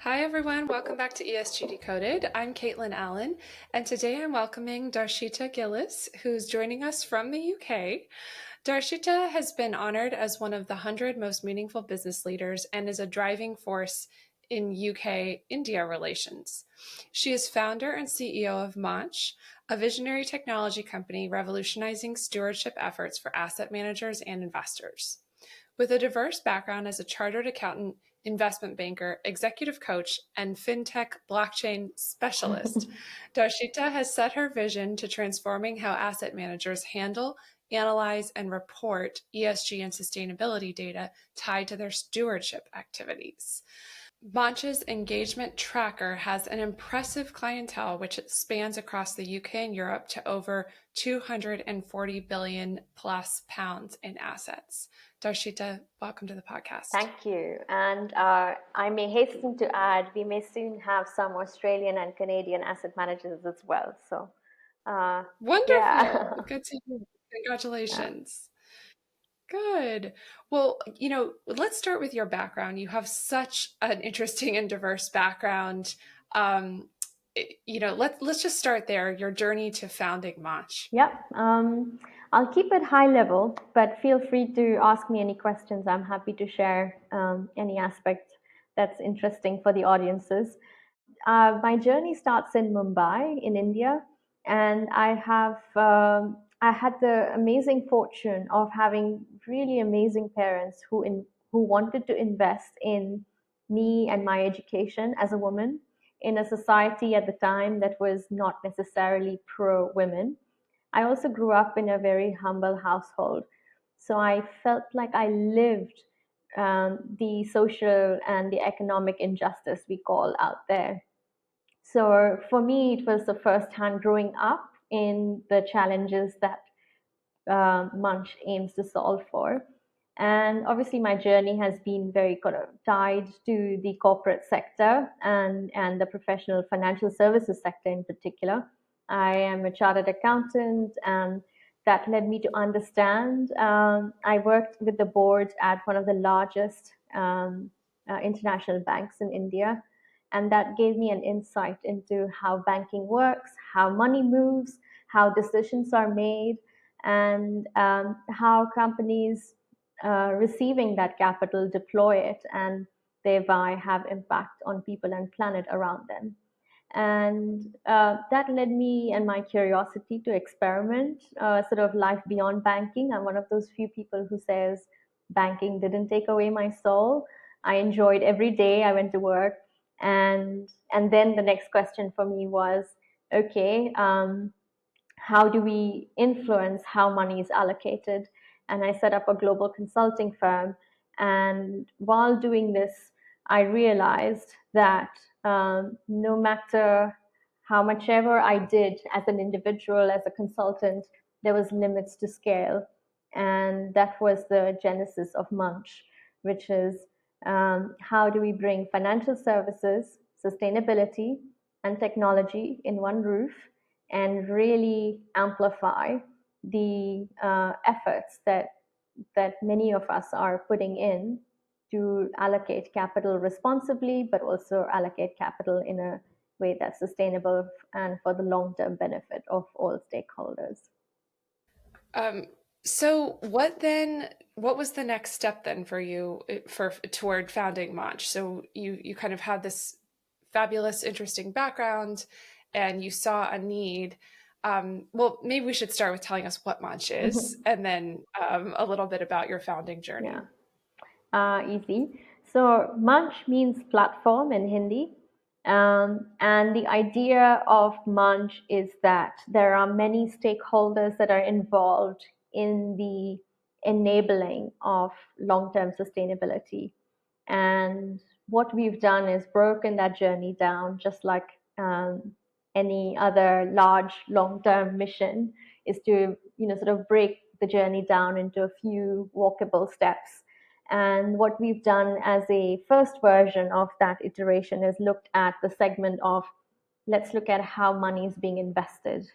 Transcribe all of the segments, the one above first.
Hi, everyone. Welcome back to ESG Decoded. I'm Kaitlyn Allen, and today I'm welcoming Darshita Gillies, who's joining us from the UK. Darshita has been honored as one of the 100 most meaningful business leaders and is a driving force in UK-India relations. She is founder and CEO of Maanch, a visionary technology company revolutionizing stewardship efforts for asset managers and investors. With a diverse background as a chartered accountant, investment banker, executive coach, and fintech blockchain specialist, Darshita has set her vision to transforming how asset managers handle, analyze, and report ESG and sustainability data tied to their stewardship activities. Maanch's engagement tracker has an impressive clientele, which spans across the UK and Europe to over 240 billion plus pounds in assets. Darshita, welcome to the podcast. Thank you. And I may hasten to add, we may soon have some Australian and Canadian asset managers as well. So, wonderful. Yeah. Good to hear. Congratulations. Good. Well, let's start with your background. You have such an interesting and diverse background. Let's just start there. Your journey to founding Maanch. Yep. I'll keep it high level, but feel free to ask me any questions. I'm happy to share any aspect that's interesting for the audiences. My journey starts in Mumbai, in India, and I had the amazing fortune of having really amazing parents who wanted to invest in me and my education as a woman in a society at the time that was not necessarily pro women. I also grew up in a very humble household, so I felt like I lived the social and the economic injustice we call out there. So for me, it was the first time growing up in the challenges that Maanch aims to solve for. And obviously, my journey has been very kind of tied to the corporate sector and the professional financial services sector in particular. I am a chartered accountant, and that led me to understand. I worked with the board at one of the largest international banks in India, and that gave me an insight into how banking works, how money moves, how decisions are made, and how companies receiving that capital deploy it and thereby have impact on people and planet around them. And that led me and my curiosity to experiment sort of life beyond banking. I'm one of those few people who says banking didn't take away my soul. I enjoyed every day I went to work. And then the next question for me was, okay, how do we influence how money is allocated? And I set up a global consulting firm. And while doing this, I realized that no matter how much ever I did as an individual, as a consultant, there was limits to scale. And that was the genesis of Maanch, which is how do we bring financial services, sustainability, and technology in one roof and really amplify the efforts that many of us are putting in to allocate capital responsibly, but also allocate capital in a way that's sustainable and for the long-term benefit of all stakeholders. So what was the next step then for you toward founding Maanch? So you kind of had this fabulous, interesting background and you saw a need. Well, maybe we should start with telling us what Maanch is and then a little bit about your founding journey. Yeah, easy. So Maanch means platform in Hindi. And the idea of Maanch is that there are many stakeholders that are involved in the enabling of long-term sustainability. And what we've done is broken that journey down, just like any other large long-term mission, is to sort of break the journey down into a few walkable steps. And what we've done as a first version of that iteration is looked at the segment of let's look at how money is being invested.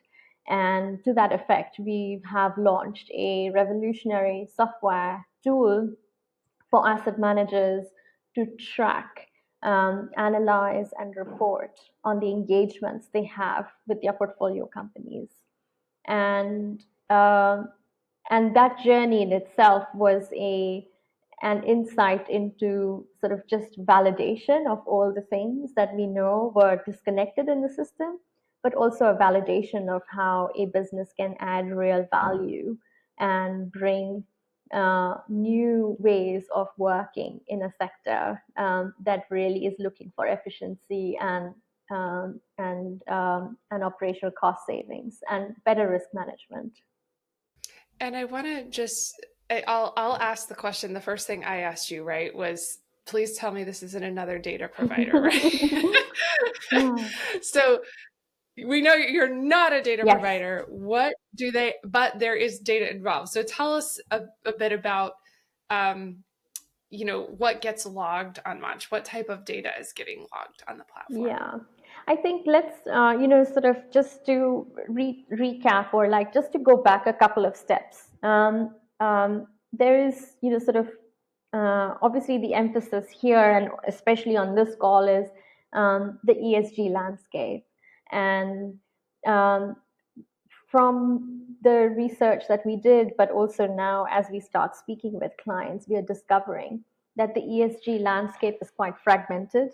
And to that effect, we have launched a revolutionary software tool for asset managers to track analyze and report on the engagements they have with their portfolio companies. And um, and that journey in itself was an insight into sort of just validation of all the things that we know were disconnected in the system, but also a validation of how a business can add real value and bring new ways of working in a sector that really is looking for efficiency and operational cost savings and better risk management. And I want to I'll ask the question. The first thing I asked you, right, was please tell me this isn't another data provider, right? Yeah. So we know you're not a data Yes. provider. What do they, but there is data involved. So tell us a bit about, um, what gets logged on Maanch? What type of data is getting logged on the platform? Yeah, I think let's, sort of just to recap or like just to go back a couple of steps. There is, sort of obviously the emphasis here and especially on this call is the ESG landscape. And um, from the research that we did, but also now as we start speaking with clients, we are discovering that the ESG landscape is quite fragmented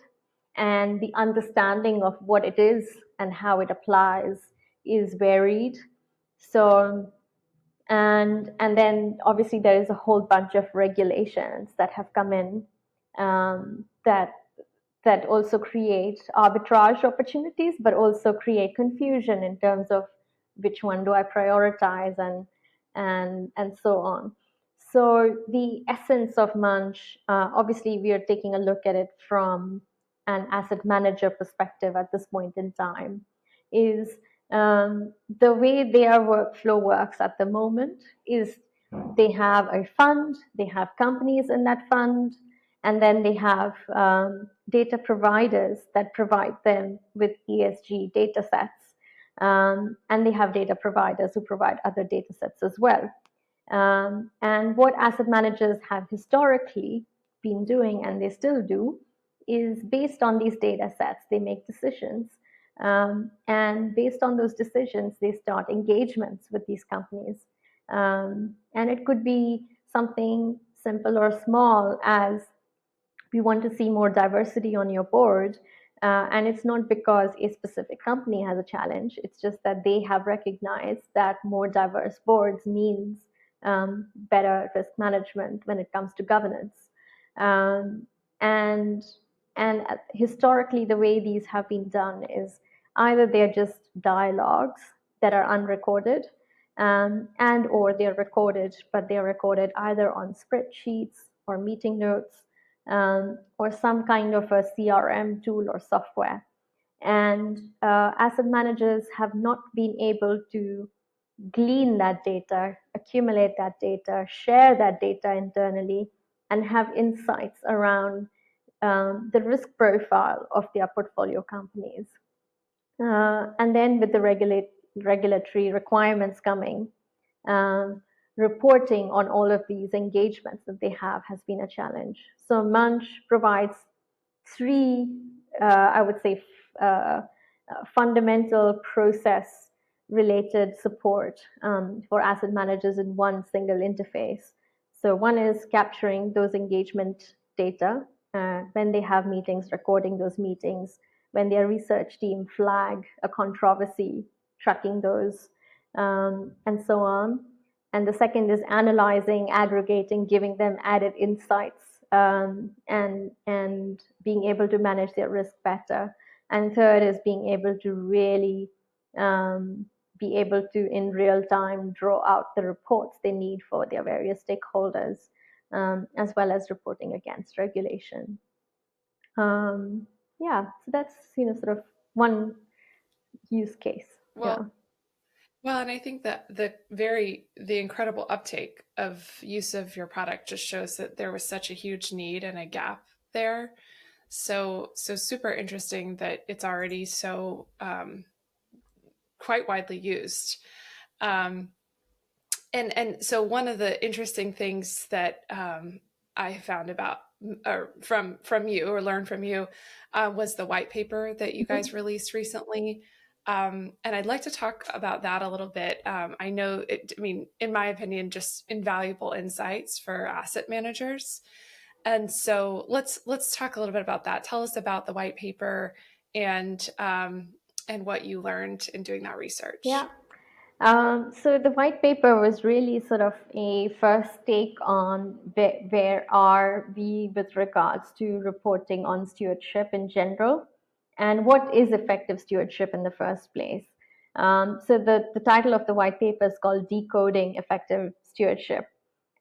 and the understanding of what it is and how it applies is varied. So, and then obviously there is a whole bunch of regulations that have come in that also create arbitrage opportunities, but also create confusion in terms of which one do I prioritize and so on. So the essence of Maanch, obviously, we are taking a look at it from an asset manager perspective at this point in time, is the way their workflow works at the moment is they have a fund, they have companies in that fund, and then they have data providers that provide them with ESG data sets. And they have data providers who provide other data sets as well. And what asset managers have historically been doing, and they still do, is based on these data sets, they make decisions. And based on those decisions, they start engagements with these companies. And it could be something simple or small as we want to see more diversity on your board. And it's not because a specific company has a challenge, it's just that they have recognized that more diverse boards means better risk management when it comes to governance. Um, and and historically, the way these have been done is either they're just dialogues that are unrecorded, and or they're recorded, but they're recorded either on spreadsheets or meeting notes, or some kind of a CRM tool or software. And asset managers have not been able to glean that data, accumulate that data, share that data internally, and have insights around the risk profile of their portfolio companies. And then with the regulatory requirements coming, um, reporting on all of these engagements that they have has been a challenge. So Maanch provides three, I would say, fundamental process related support for asset managers in one single interface. So one is capturing those engagement data when they have meetings, recording those meetings, when their research team flag a controversy, tracking those, and so on. And the second is analyzing, aggregating, giving them added insights, and being able to manage their risk better. And third is being able to really be able to in real time draw out the reports they need for their various stakeholders, as well as reporting against regulation. Um, yeah, so that's sort of one use case. Yeah. Well, and I think that the incredible uptake of use of your product just shows that there was such a huge need and a gap there. So super interesting that it's already so quite widely used. Um, and so one of the interesting things that I found about from you or learn from you was the white paper that you guys released recently. And I'd like to talk about that a little bit. I know it, I mean, in my opinion, just invaluable insights for asset managers. And so let's talk a little bit about that. Tell us about the white paper and what you learned in doing that research. Yeah. So the white paper was really sort of a first take on where are we with regards to reporting on stewardship in general, and what is effective stewardship in the first place. So the title of the white paper is called Decoding Effective Stewardship.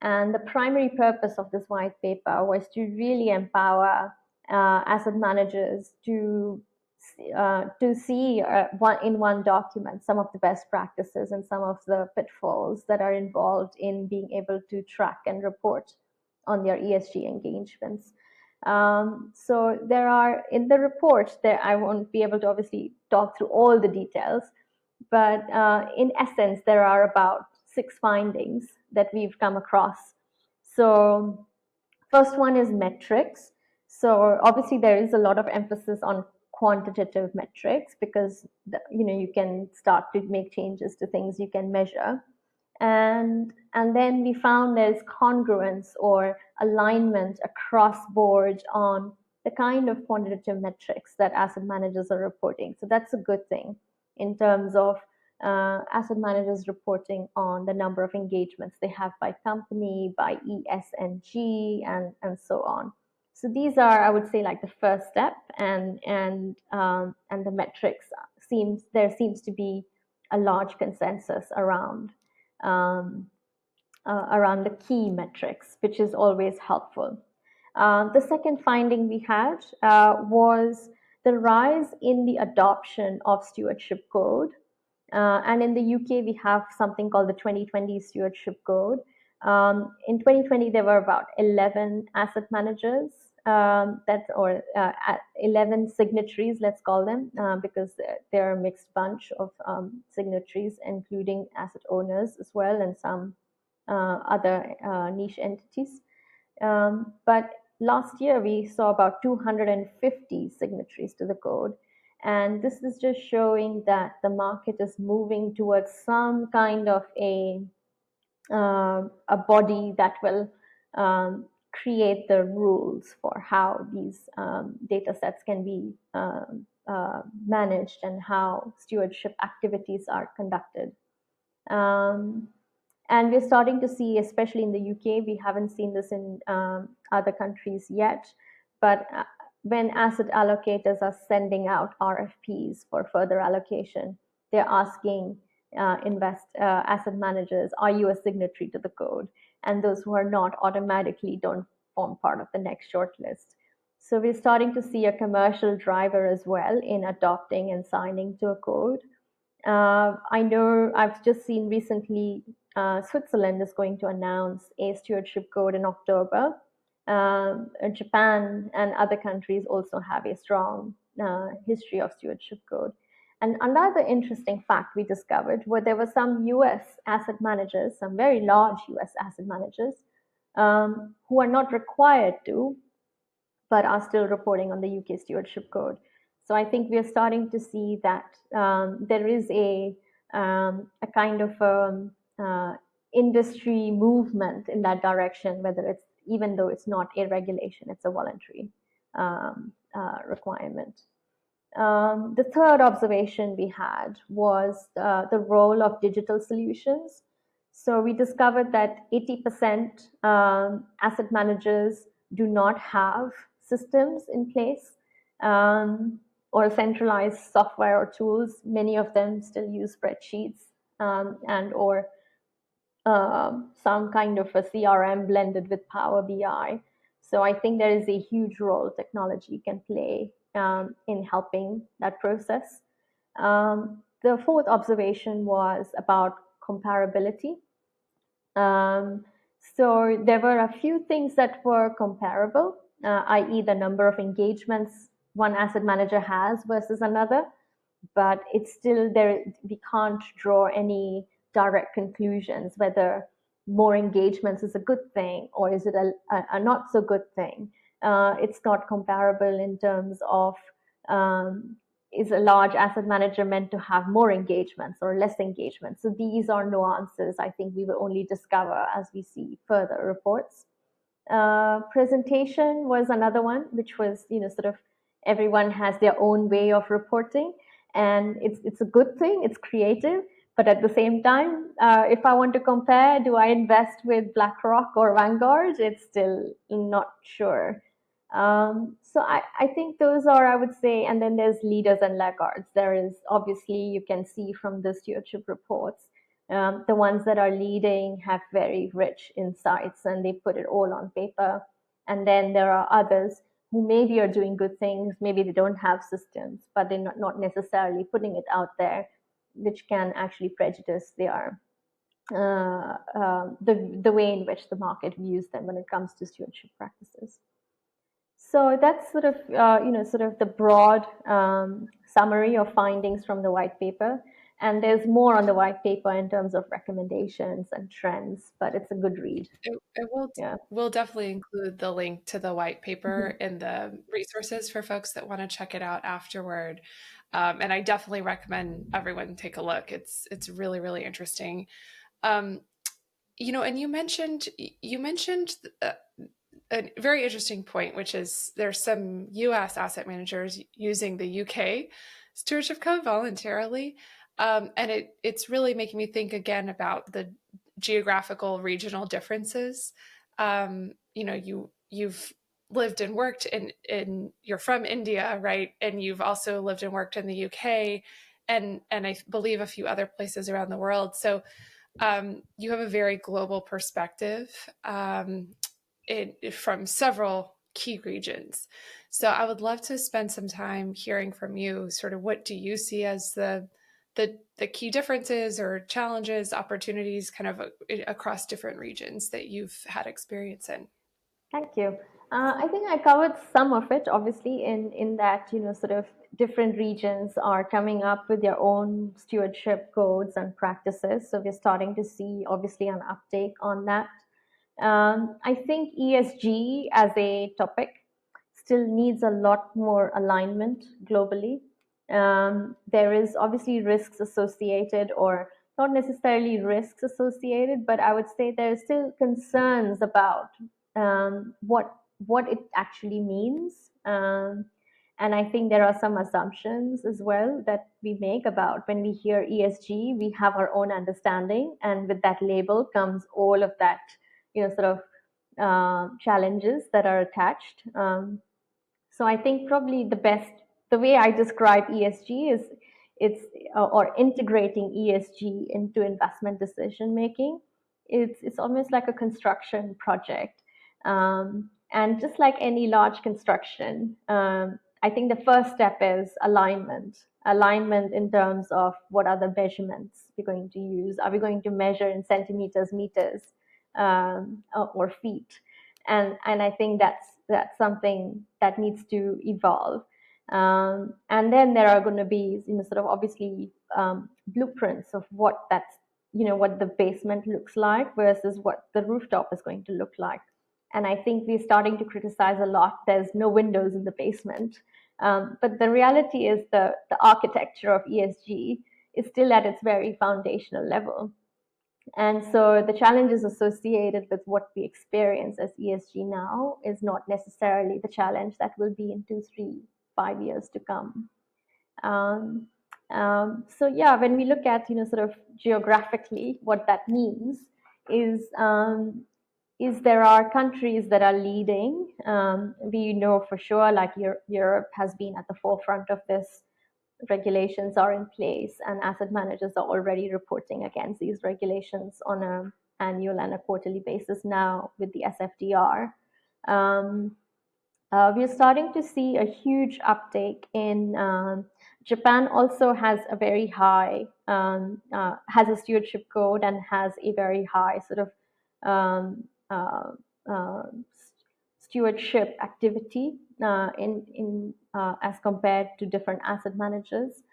And the primary purpose of this white paper was to really empower asset managers to see in one document some of the best practices and some of the pitfalls that are involved in being able to track and report on their ESG engagements. So there are in the report there, I won't be able to obviously talk through all the details, but in essence, there are about 6 findings that we've come across. So first one is metrics. So obviously there is a lot of emphasis on quantitative metrics because you can start to make changes to things you can measure. And then we found there's congruence or alignment across board on the kind of quantitative metrics that asset managers are reporting. So that's a good thing in terms of asset managers reporting on the number of engagements they have by company, by ESG, and so on. So these are, I would say, like the first step, and the metrics there seems to be a large consensus around around the key metrics, which is always helpful. The second finding we had was the rise in the adoption of stewardship code. And in the UK, we have something called the 2020 Stewardship Code. In 2020, there were about 11 asset managers, 11 signatories, let's call them, because they're a mixed bunch of signatories, including asset owners as well, and some other niche entities. But last year, we saw about 250 signatories to the code. And this is just showing that the market is moving towards some kind of a body that will create the rules for how these data sets can be managed and how stewardship activities are conducted. And we're starting to see, especially in the UK, we haven't seen this in other countries yet, but when asset allocators are sending out RFPs for further allocation, they're asking asset managers, are you a signatory to the code? And those who are not automatically don't form part of the next shortlist. So we're starting to see a commercial driver as well in adopting and signing to a code. I know I've just seen recently Switzerland is going to announce a stewardship code in October. Japan and other countries also have a strong history of stewardship code. And another interesting fact we discovered were there were some US asset managers, some very large US asset managers, who are not required to, but are still reporting on the UK stewardship code. So I think we are starting to see that there is a kind of industry movement in that direction, whether it's, even though it's not a regulation, it's a voluntary requirement. The third observation we had was the role of digital solutions. So we discovered that 80% asset managers do not have systems in place or centralized software or tools. Many of them still use spreadsheets and or some kind of a CRM blended with Power BI. So I think there is a huge role technology can play in helping that process. The fourth observation was about comparability. So there were a few things that were comparable, i.e. the number of engagements one asset manager has versus another, but it's still there. We can't draw any direct conclusions whether more engagements is a good thing or is it a not so good thing. It's not comparable in terms of is a large asset manager meant to have more engagements or less engagements? So these are nuances I think we will only discover as we see further reports. Presentation was another one, which was, sort of everyone has their own way of reporting, and it's a good thing. It's creative, but at the same time, if I want to compare, do I invest with BlackRock or Vanguard? It's still not sure. So I think those are, I would say, and then there's leaders and laggards. There is obviously, you can see from the stewardship reports, the ones that are leading have very rich insights and they put it all on paper. And then there are others who maybe are doing good things, maybe they don't have systems, but they're not necessarily putting it out there, which can actually prejudice their the way in which the market views them when it comes to stewardship practices. So that's sort of sort of the broad summary of findings from the white paper. And there's more on the white paper in terms of recommendations and trends, but it's a good read. It will, Yeah. we'll definitely include the link to the white paper in the resources for folks that want to check it out afterward. And I definitely recommend everyone take a look. It's really, really interesting. Um, and you mentioned a very interesting point, which is there's some U.S. asset managers using the U.K. stewardship code voluntarily, and it's really making me think again about the geographical regional differences. You've lived and worked in you're from India, right? And you've also lived and worked in the UK and I believe a few other places around the world. So you have a very global perspective from several key regions. So I would love to spend some time hearing from you. Sort of, what do you see as the key differences or challenges, opportunities, kind of across different regions that you've had experience in? Thank you. I think I covered some of it, obviously, in that, sort of different regions are coming up with their own stewardship codes and practices. So we're starting to see, obviously, an uptake on that. I think ESG as a topic still needs a lot more alignment globally. There is obviously risks associated, or not necessarily risks associated, but I would say there are still concerns about what it actually means. And I think there are some assumptions as well that we make about when we hear ESG, we have our own understanding, and with that label comes all of that, sort of challenges that are attached. So I think probably the way I describe ESG is or integrating ESG into investment decision making. It's almost like a construction project, and just like any large construction, I think the first step is alignment. Alignment in terms of what are the measurements we're going to use. Are we going to measure in centimeters, meters, or feet? And I think that's something that needs to evolve. And then there are going to be, sort of obviously blueprints of what what the basement looks like versus what the rooftop is going to look like. And I think we're starting to criticize a lot. There's no windows in the basement, but the reality is the architecture of ESG is still at its very foundational level. And so the challenges associated with what we experience as ESG now is not necessarily the challenge that will be in 2, 3, 5 years to come. So yeah, when we look at sort of geographically, what that means is there are countries that are leading. We know for sure, like Europe has been at the forefront of this. Regulations are in place, and asset managers are already reporting against these regulations on an annual and a quarterly basis now with the SFDR. We're starting to see a huge uptake in Japan. Also has a very high has a stewardship code and has a very high sort of stewardship activity in as compared to different asset managers.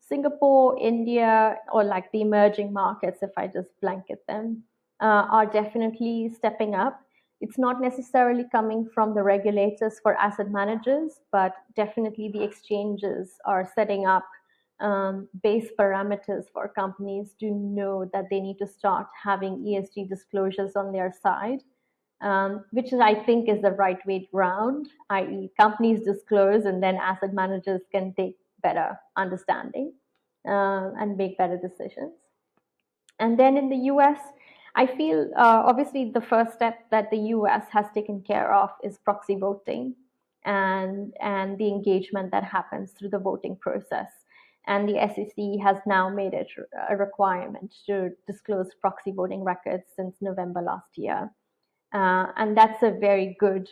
Singapore, India, or like the emerging markets, if I just blanket them, are definitely stepping up. It's not necessarily coming from the regulators for asset managers, but definitely the exchanges are setting up base parameters for companies to know that they need to start having ESG disclosures on their side, which I think is the right way round, i.e., companies disclose and then asset managers can take better understanding and make better decisions. And then in the US, I feel obviously the first step that the US has taken care of is proxy voting and the engagement that happens through the voting process. And the SEC has now made it a requirement to disclose proxy voting records since November last year. And that's a very good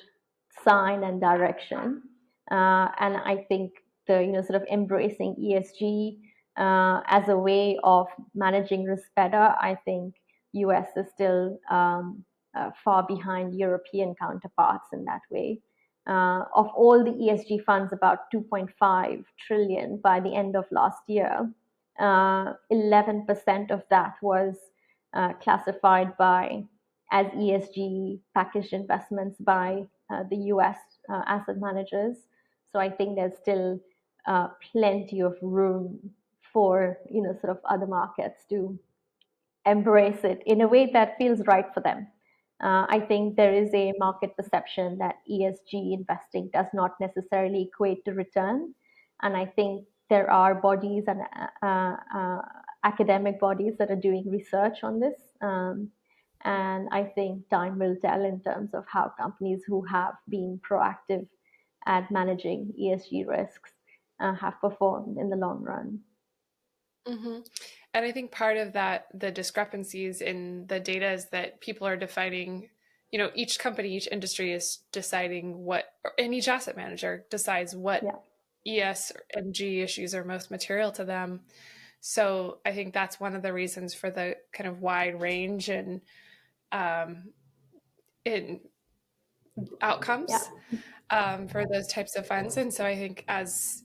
sign and direction. And I think the sort of embracing ESG as a way of managing risk better, I think US is still far behind European counterparts in that way. Of all the ESG funds, about 2.5 trillion by the end of last year, 11% of that was classified as ESG packaged investments by the US asset managers. So I think there's still plenty of room for sort of other markets to embrace it in a way that feels right for them. I think there is a market perception that ESG investing does not necessarily equate to return, and I think there are bodies and academic bodies that are doing research on this. And I think time will tell in terms of how companies who have been proactive at managing ESG risks have performed in the long run. Mm-hmm. And I think part of that, the discrepancies in the data, is that people are defining, each company, each industry is deciding what, and each asset manager decides what ES and G issues are most material to them. So I think that's one of the reasons for the kind of wide range in outcomes for those types of funds. And so I think as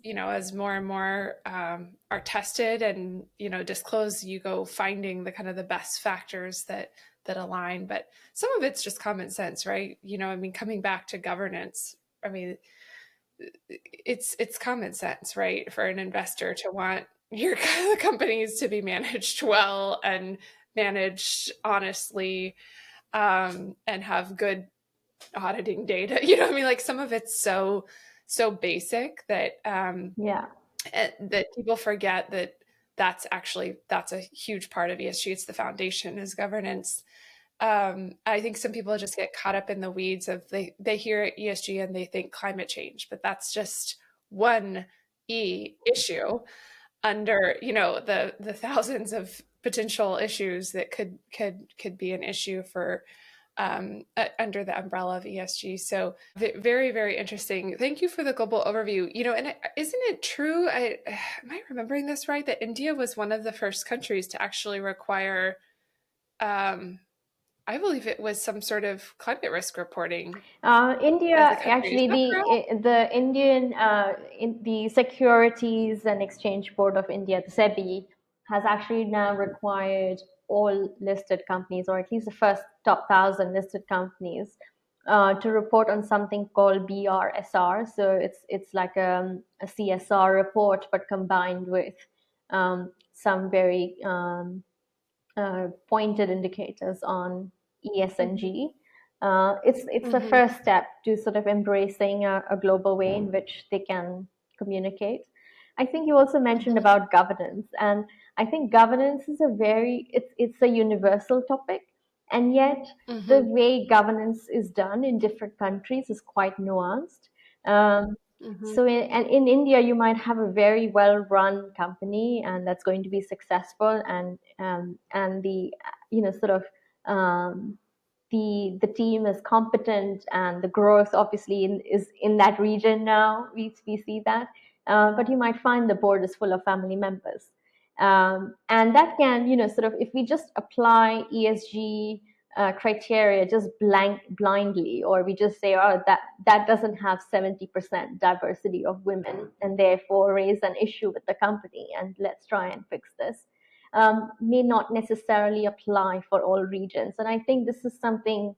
more and more are tested and disclosed, you go finding the kind of the best factors that align. But some of it's just common sense, right? Coming back to governance, it's common sense, right, for an investor to want your companies to be managed well and managed honestly, and have good auditing data. Like some of it's so basic that that people forget that that's a huge part of ESG. It's the foundation, is governance. I think some people just get caught up in the weeds of they hear ESG and they think climate change, but that's just one issue under the thousands of potential issues that could be an issue for under the umbrella of ESG. So very, very interesting. Thank you for the global overview. And isn't it true? Am I remembering this right? That India was one of the first countries to actually require, I believe it was some sort of climate risk reporting. India, actually, the Indian, the Securities and Exchange Board of India, the SEBI, has actually now required all listed companies, or at least the first top 1,000 listed companies, to report on something called BRSR. So it's like a CSR report, but combined with some very pointed indicators on ESG. It's the first step to sort of embracing a global way in which they can communicate. I think you also mentioned about governance, and I think governance is it's a universal topic, and yet the way governance is done in different countries is quite nuanced. So in India, you might have a very well-run company, and that's going to be successful, and the sort of the team is competent, and the growth obviously is in that region now. We see that, but you might find the board is full of family members, and that can sort of, if we just apply ESG criteria just blindly, or we just say, oh, that doesn't have 70% diversity of women, and therefore raise an issue with the company and let's try and fix this, may not necessarily apply for all regions. And I think this is something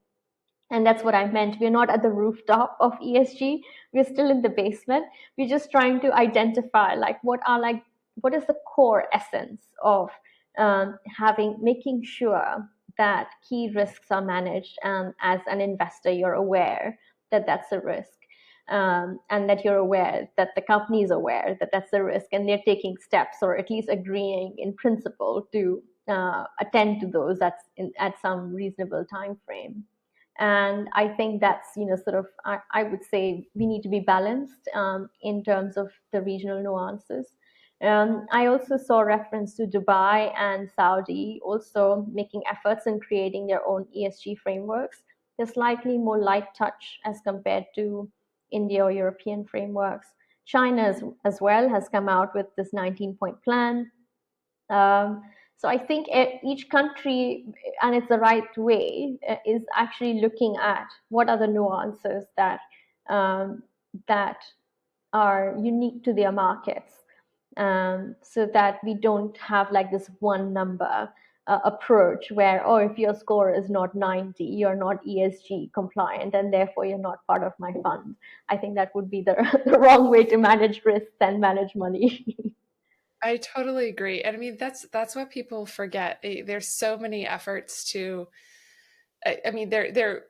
And that's what I meant. We're not at the rooftop of ESG. We're still in the basement. We're just trying to identify what is the core essence of making sure that key risks are managed, and as an investor, you're aware that that's a risk, and that you're aware that the company is aware that that's a risk, and they're taking steps, or at least agreeing in principle to attend to those at some reasonable time frame. And I think that's, sort of, I would say we need to be balanced in terms of the regional nuances. I also saw reference to Dubai and Saudi also making efforts in creating their own ESG frameworks. They're slightly more light touch as compared to India or European frameworks. China as well has come out with this 19-point plan. So I think each country, and it's the right way, is actually looking at what are the nuances that are unique to their markets, so that we don't have like this one number approach where, oh, if your score is not 90, you're not ESG compliant, and therefore you're not part of my fund. I think that would be the, the wrong way to manage risks and manage money. I totally agree. And I mean, that's what people forget. There's so many efforts to, I mean, they're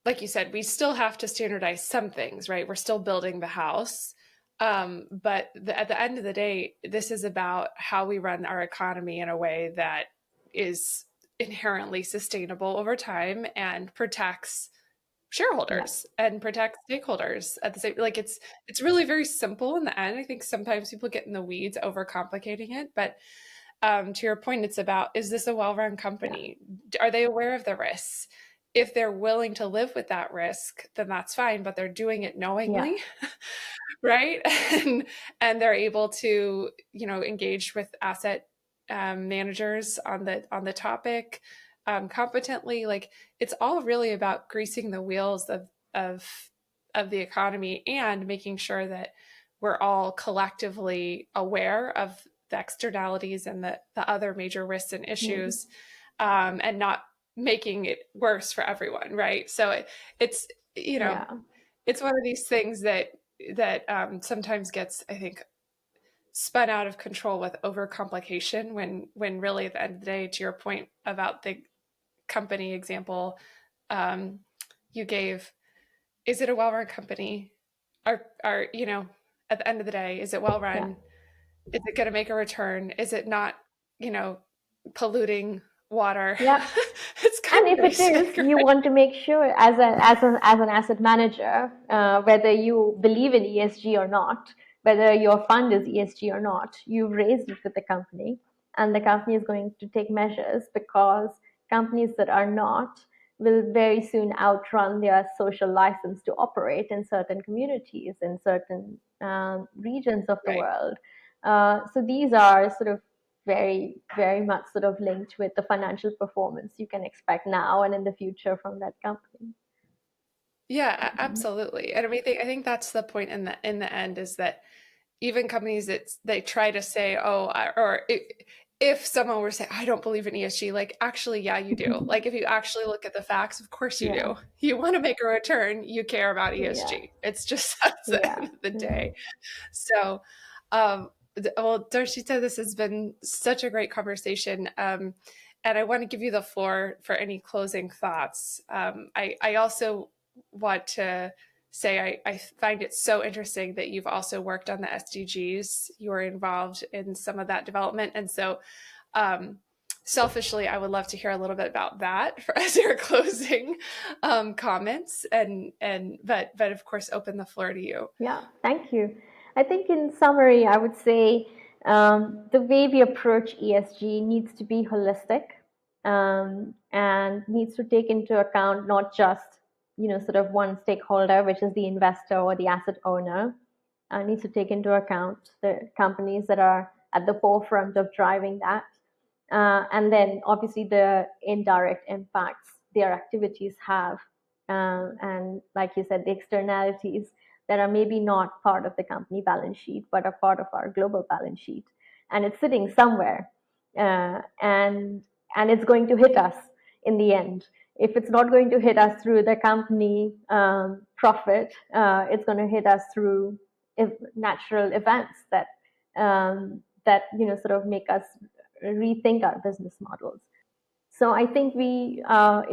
like you said, we still have to standardize some things, right? We're still building the house. But at the end of the day, this is about how we run our economy in a way that is inherently sustainable over time and protects Yeah, shareholders and protect stakeholders at the same, like it's really very simple in the end. I think sometimes people get in the weeds overcomplicating it, but to your point, it's about, is this a well-run yeah, company? Are they aware of the risks? If they're willing to live with that risk, then that's fine, but they're doing it yeah, knowingly, right? and and they're able to, engage with asset managers on the topic competently. Like, it's all really about greasing the wheels of of the economy and making sure that we're all collectively aware of the externalities and the other major risks and mm, issues, and not making it worse for everyone, right? So it's, you know, yeah, it's one of these things that sometimes gets, I think, spun out of control with overcomplication, when really at the end of the day, to your point about the company example you gave, is it a well-run company? Are at the end of the day, is it well yeah. run? Is it going to make a return? Is it not, you know, polluting water? Yeah. It's kind And of if it basic, is, you right? want to make sure as an asset manager, whether you believe in ESG or not, whether your fund is ESG or not, you've raised it with the company, and the company is going to take measures, because companies that are not will very soon outrun their social license to operate in certain communities, in certain regions of the Right. world. So these are sort of very, very much sort of linked with the financial performance you can expect now and in the future from that company. Yeah, Mhm. absolutely. And I think that's the point in the end, is that even companies that they try to say, oh, if someone were to say, I don't believe in ESG, like, actually, yeah, you do. Like, if you actually look at the facts, of course you Yeah, do. You want to make a return, you care about yeah, ESG. It's just that's the yeah, end of the yeah, day. So, well, Darshita, this has been such a great conversation. And I want to give you the floor for any closing thoughts. I also want to say I find it so interesting that you've also worked on the SDGs. You were involved in some of that development. And so, um, selfishly, I would love to hear a little bit about that for, as your closing comments. But of course, open the floor to you. yeah. Thank you. I think in summary, I would say the way we approach ESG needs to be holistic, and needs to take into account not just, sort of one stakeholder, which is the investor or the asset owner. Needs to take into account the companies that are at the forefront of driving that, and then obviously the indirect impacts their activities have, and like you said, the externalities that are maybe not part of the company balance sheet but are part of our global balance sheet, and it's sitting somewhere, and it's going to hit us in the end if it's not going to hit us through the company profit, it's going to hit us through natural events that sort of make us rethink our business models. So I think we are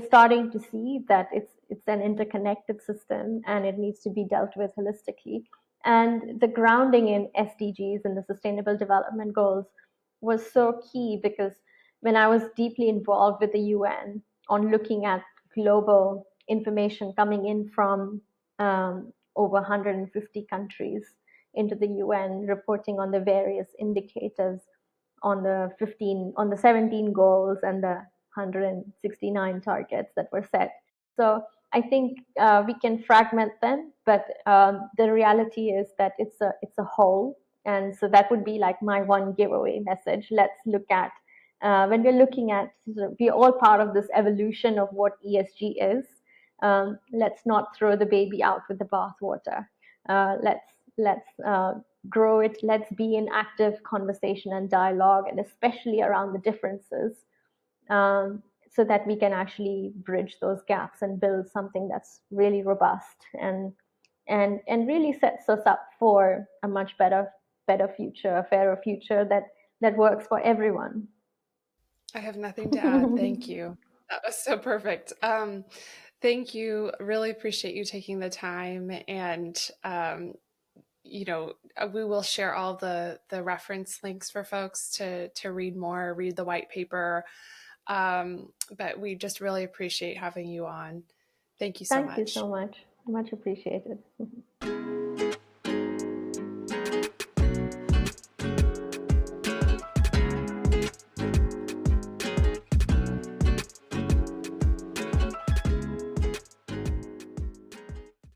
starting to see that it's an interconnected system and it needs to be dealt with holistically. And the grounding in SDGs and the Sustainable Development Goals was so key, because when I was deeply involved with the UN on looking at global information coming in from over 150 countries into the UN, reporting on the various indicators, on the 17 goals and the 169 targets that were set. So I think we can fragment them, but the reality is that it's a whole. And so that would be like my one giveaway message. Let's look at when we're looking at, we're all part of this evolution of what ESG is. Let's not throw the baby out with the bathwater. Let's grow it. Let's be in active conversation and dialogue, and especially around the differences, so that we can actually bridge those gaps and build something that's really robust and really sets us up for a much better future, a fairer future that works for everyone. I have nothing to add. Thank you. That was so perfect. Thank you. Really appreciate you taking the time. And, we will share all the reference links for folks to read more, read the white paper. But we just really appreciate having you on. Thank you so Thank you much. so much. Much appreciated.